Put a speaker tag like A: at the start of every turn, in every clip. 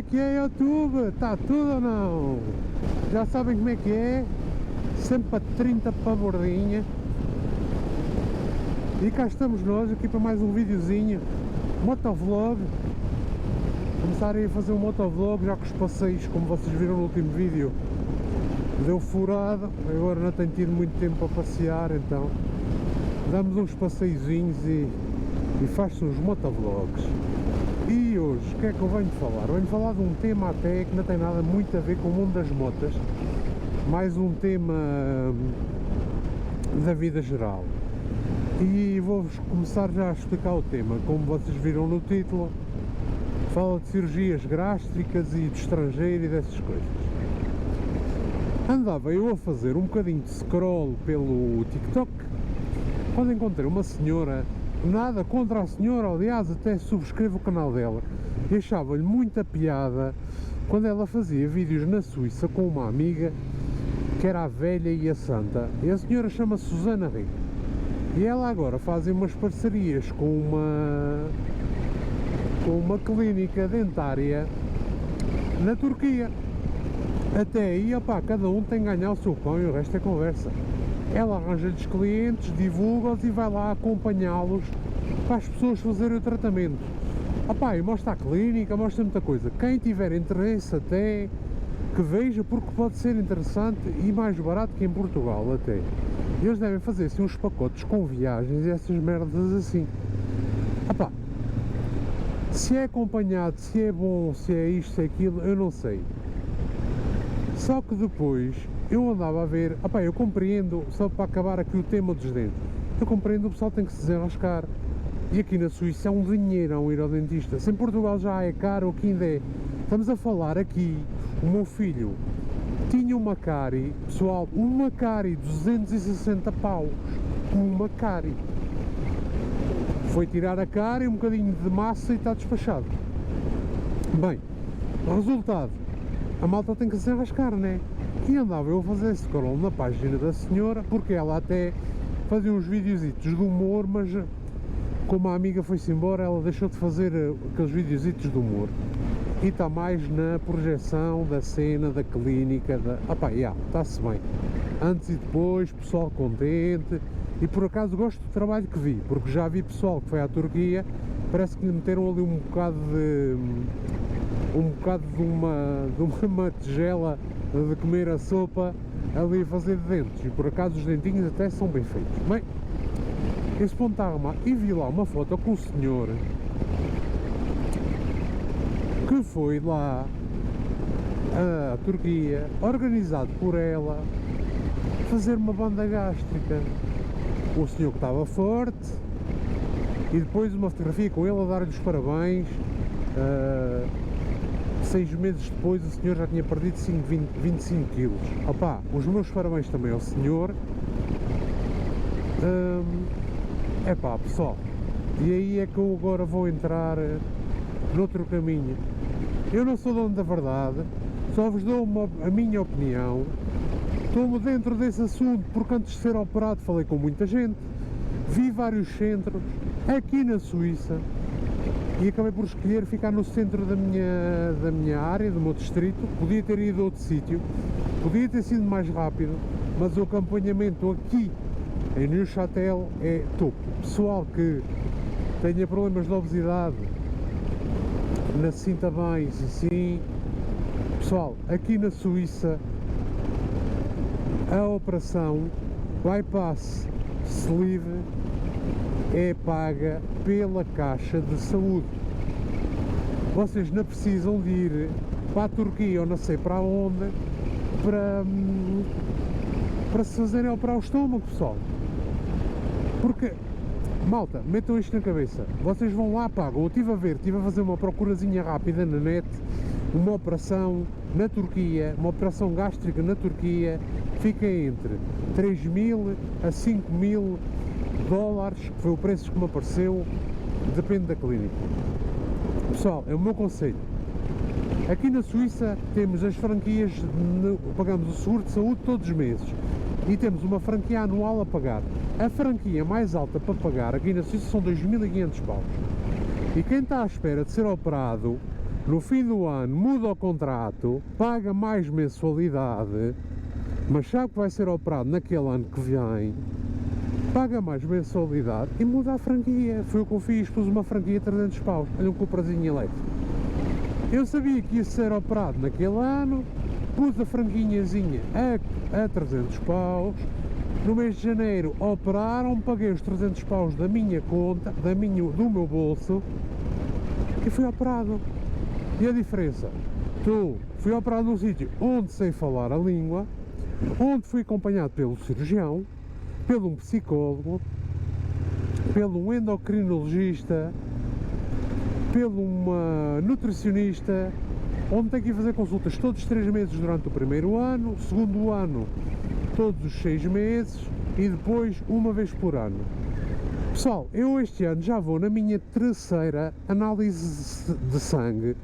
A: é que é, YouTube? Está tudo ou não? Já sabem como é que é? Sempre a 30 para a bordinha. E cá estamos nós aqui para mais um videozinho, motovlog. Começarem a fazer um motovlog já com os passeios, como vocês viram no último vídeo. Deu furado, agora não tenho tido muito tempo para passear, então damos uns passeiozinhos e faz-se uns motovlogs. E hoje, o que é que eu venho falar? Venho falar de um tema até que não tem nada muito a ver com o mundo das motas, mais um tema da vida geral. E vou-vos começar já a explicar o tema. Como vocês viram no título, fala de cirurgias gástricas e de estrangeiro e dessas coisas. Andava eu a fazer um bocadinho de scroll pelo TikTok quando encontrei uma senhora, nada contra a senhora, aliás até subscrevo o canal dela, e achava-lhe muita piada quando ela fazia vídeos na Suíça com uma amiga que era a velha e a santa, e a senhora chama-se Susana Rico, e ela agora fazem umas parcerias com uma clínica dentária na Turquia. Até aí, opá, cada um tem que ganhar o seu pão e o resto é conversa. Ela arranja-lhes clientes, divulga-os e vai lá acompanhá-los para as pessoas fazerem o tratamento. Opá, e mostra a clínica, mostra muita coisa. Quem tiver interesse até que veja, porque pode ser interessante e mais barato que em Portugal até. Eles devem fazer assim uns pacotes com viagens e essas merdas assim. Opá, se é acompanhado, se é bom, se é isto, se é aquilo, eu não sei. Só que depois eu andava a ver, opá, eu compreendo, só para acabar aqui o tema dos dentes, eu compreendo, o pessoal tem que se desenrascar. E aqui na Suíça é um dinheirão ir ao dentista. Se em Portugal já é caro, o que ainda é. Estamos a falar aqui, o meu filho tinha uma cárie, pessoal, uma cárie, 260 paus, uma cárie. Foi tirar a cárie, um bocadinho de massa e está despachado. Bem, resultado, a malta tem que se enrascar, né? E andava eu a fazer scroll na página da senhora, porque ela até fazia uns videozitos de humor, mas como a amiga foi-se embora, ela deixou de fazer aqueles videozitos de humor. E está mais na projeção da cena, da clínica, opá, está-se bem. Antes e depois, pessoal contente, e por acaso gosto do trabalho que vi, porque já vi pessoal que foi à Turquia, parece que lhe meteram ali um bocado de uma tigela de comer a sopa ali a fazer de dentes, e por acaso os dentinhos até são bem feitos. Bem, esse ponto está arrumado, e vi lá uma foto com o senhor que foi lá à Turquia, organizado por ela, fazer uma banda gástrica. O senhor que estava forte, e depois uma fotografia com ele a dar-lhe os parabéns. 6 meses depois o senhor já tinha perdido 25 quilos. Opá, os meus parabéns também ao senhor. Epá, pessoal, e aí é que eu agora vou entrar noutro caminho. Eu não sou dono da verdade, só vos dou a minha opinião. Estou dentro desse assunto porque antes de ser operado falei com muita gente, vi vários centros aqui na Suíça e acabei por escolher ficar no centro da minha área, do meu distrito. Podia ter ido a outro sítio, podia ter sido mais rápido, mas o acompanhamento aqui em Neuchâtel é topo. Pessoal que tenha problemas de obesidade, não se sinta bem, sim. Pessoal, aqui na Suíça a operação bypass sleeve é paga pela Caixa de Saúde. Vocês não precisam de ir para a Turquia ou não sei para onde para se fazerem operar o estômago, pessoal. Porque, malta, metam isto na cabeça, vocês vão lá, pagam. Eu estive a fazer uma procurazinha rápida na net, uma operação na Turquia, uma operação gástrica na Turquia, fica entre 3.000 a 5.000 dólares, que foi o preço que me apareceu, depende da clínica. Pessoal, é o meu conselho. Aqui na Suíça temos as franquias, pagamos o seguro de saúde todos os meses e temos uma franquia anual a pagar. A franquia mais alta para pagar aqui na Suíça são 2.500 paus. E quem está à espera de ser operado no fim do ano muda o contrato, paga mais mensalidade, mas sabe que vai ser operado naquele ano que vem, paga mais mensalidade e muda a franquia. Foi o que eu fiz, pus uma franquia de 300 paus, olha um Cuprazinho elétrico. Eu sabia que ia ser operado naquele ano, pus a franquinhazinha a 300 paus, no mês de janeiro operaram, paguei os 300 paus da minha conta, do meu bolso, e fui operado. E a diferença? Fui operado num sítio onde sei falar a língua, onde fui acompanhado pelo cirurgião, pelo um psicólogo, pelo endocrinologista, pelo uma nutricionista, onde tenho que ir fazer consultas todos os 3 meses durante o primeiro ano, segundo ano todos os 6 meses e depois uma vez por ano. Pessoal, eu este ano já vou na minha 3ª análise de sangue.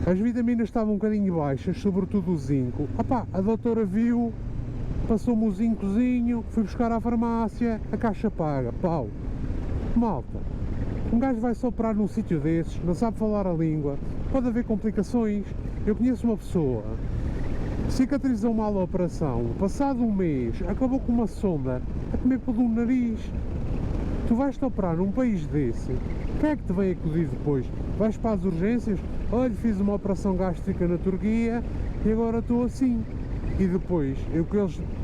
A: As vitaminas estavam um bocadinho baixas, sobretudo o zinco. A doutora viu, passou-me o zincozinho, fui buscar à farmácia, a caixa paga, pau. Malta, um gajo vai só operar num sítio desses, não sabe falar a língua, pode haver complicações. Eu conheço uma pessoa, cicatrizou mal a operação, passado um mês, acabou com uma sonda a comer pelo nariz. Tu vais-te operar num país desse, quem é que te vem acudir depois? Vais para as urgências? Olha, fiz uma operação gástrica na Turquia e agora estou assim. E depois,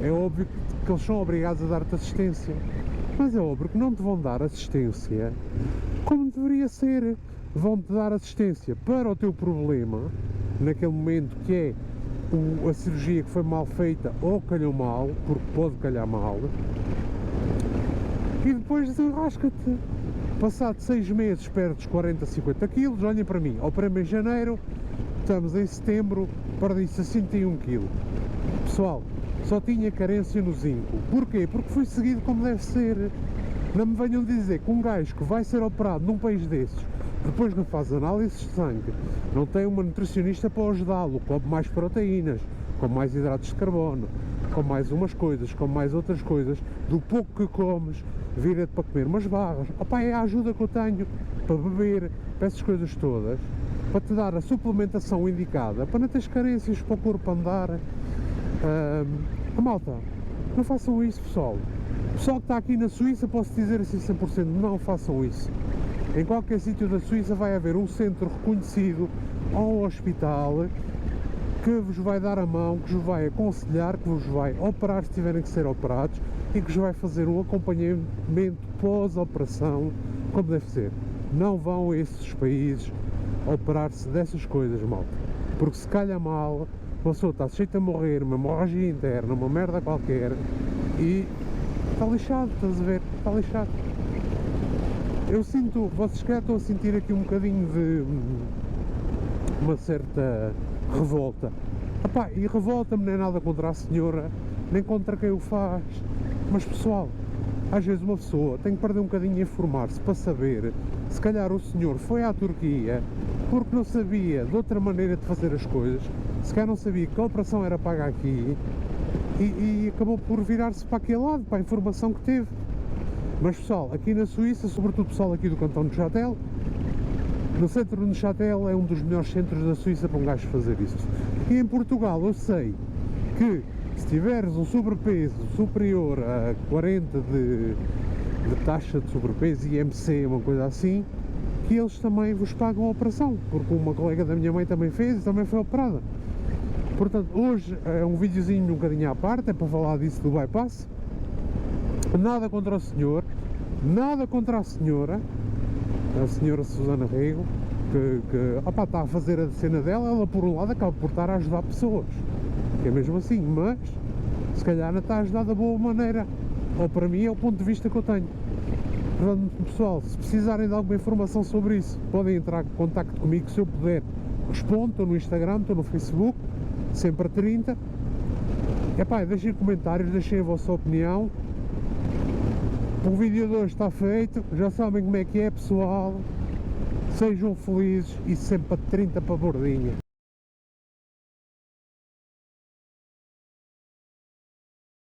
A: é óbvio que eles são obrigados a dar-te assistência, mas é óbvio que não te vão dar assistência como deveria ser. Vão-te dar assistência para o teu problema, naquele momento, que é a cirurgia que foi mal feita ou calhou mal, porque pode calhar mal, e depois desenrasca-te. Passado 6 meses perdes 40, 50 quilos, olhem para mim, operei-me em janeiro, estamos em setembro, perdi 61 quilos. Pessoal, só tinha carência no zinco. Porquê? Porque fui seguido como deve ser. Não me venham dizer que um gajo que vai ser operado num país desses, depois não faz análises de sangue, não tem uma nutricionista para ajudá-lo, come mais proteínas, come mais hidratos de carbono, come mais umas coisas, come mais outras coisas, do pouco que comes, vira-te para comer umas barras. É a ajuda que eu tenho para beber, para essas coisas todas, para te dar a suplementação indicada, para não teres carências para o corpo andar. Malta, não façam isso, pessoal. O pessoal que está aqui na Suíça, posso dizer assim 100%, não façam isso. Em qualquer sítio da Suíça vai haver um centro reconhecido ou um hospital que vos vai dar a mão, que vos vai aconselhar, que vos vai operar se tiverem que ser operados e que vos vai fazer um acompanhamento pós-operação como deve ser. Não vão a esses países operar-se dessas coisas, malta, porque se calha mal, uma pessoa está sujeita a morrer, uma hemorragia interna, uma merda qualquer, e está lixado, estás a ver? Está lixado. Eu sinto, vocês calhar estão a sentir aqui um bocadinho de uma certa revolta. E revolta-me, não é nada contra a senhora, nem contra quem o faz, mas pessoal, às vezes uma pessoa tem que perder um bocadinho a informar-se para saber, se calhar o senhor foi à Turquia porque não sabia de outra maneira de fazer as coisas, se calhar não sabia que a operação era paga aqui e acabou por virar-se para aquele lado, para a informação que teve. Mas pessoal, aqui na Suíça, sobretudo pessoal aqui do cantão de Neuchâtel, no centro de Neuchâtel é um dos melhores centros da Suíça para um gajo fazer isso. E em Portugal eu sei que se tiveres um sobrepeso superior a 40 de taxa de sobrepeso, IMC, uma coisa assim, que eles também vos pagam a operação, porque uma colega da minha mãe também fez e também foi operada. Portanto, hoje é um videozinho um bocadinho à parte, é para falar disso do bypass. Nada contra o senhor, nada contra a senhora Susana Rego, que está a fazer a cena dela, ela por um lado acaba por estar a ajudar pessoas, que é mesmo assim, mas se calhar não está a ajudar da boa maneira, ou para mim é o ponto de vista que eu tenho. Portanto, pessoal, se precisarem de alguma informação sobre isso, podem entrar em contacto comigo, se eu puder respondo, estou no Instagram, estou no Facebook, sempre a 30. Deixem comentários, deixem a vossa opinião. O vídeo de hoje está feito, já sabem como é que é, pessoal. Sejam felizes e sempre a 30 para a bordinha.